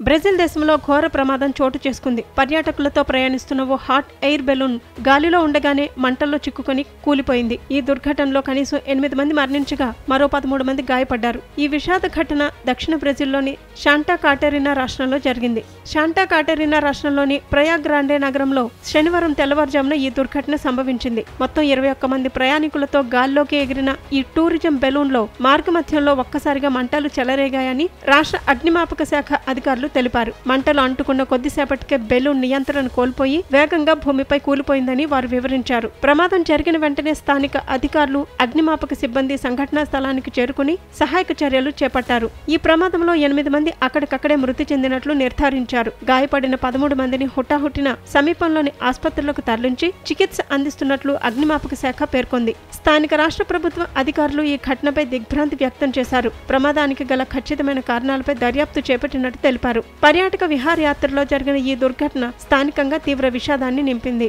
Brazil దేశంలో ఘోర ప్రమాదం చోటు చేసుకుంది. పర్యాటకులతో ప్రయాణిస్తున్న ఓ హాట్ ఎయిర్ బెలూన్ గాలిలో ఉండగానే మంటల్లో చిక్కుకొని కూలిపోయింది. ఈ దుర్ఘటనలో కనీసం 8 మంది మరణించగా మరో 13 మంది గాయపడ్డారు. ఈ విషాద ఘటన దక్షిణ బ్రెజిల్లోని శాంటా కాటరినా రాష్ట్రంలో జరిగింది. శాంటా కాటరినా రాష్ట్రంలోని ప్రయాగ్ గ్రాండే నగరంలో శనివారం తెల్లవారుజామున ఈ దుర్ఘటన సంభవించింది. మొత్తం 21 మంది ప్రయాణికులతో గాల్లోకి ఎగిరిన ఈ టూరిజం బెలూన్ లో మార్గమధ్యంలో ఒక్కసారిగా మంటలు చెలరేగాయని రాష్ట్ర అగ్నిమాపక శాఖ అధికారులు తెలిపారు. మంటలు అంటుకున్న కొద్దిసేపటికే బెలూన్ నియంత్రణ కోల్పోయి వేగంగా భూమిపై కూలిపోయిందని వారు వివరించారు. ప్రమాదం జరిగిన వెంటనే స్థానిక అధికారులు, అగ్నిమాపక సిబ్బంది సంఘటనా స్థలానికి చేరుకుని సహాయక చర్యలు చేపట్టారు. ఈ ప్రమాదంలో 8 మంది అక్కడికక్కడే మృతి చెందినట్లు నిర్ధారించారు. గాయపడిన 13 మందిని హుటాహుటిన సమీపంలోని ఆసుపత్రులకు తరలించి చికిత్స అందిస్తున్నట్లు అగ్నిమాపక శాఖ పేర్కొంది. స్థానిక రాష్ట్ర ప్రభుత్వ అధికారులు ఈ ఘటనపై దిగ్భ్రాంతి వ్యక్తం చేశారు. ప్రమాదానికి గల ఖచ్చితమైన కారణాలపై దర్యాప్తు చేపట్టినట్టు తెలిపారు. పర్యాటక విహారయాత్రలో జరిగిన ఈ దుర్ఘటన స్థానికంగా తీవ్ర విషాదాన్ని నింపింది.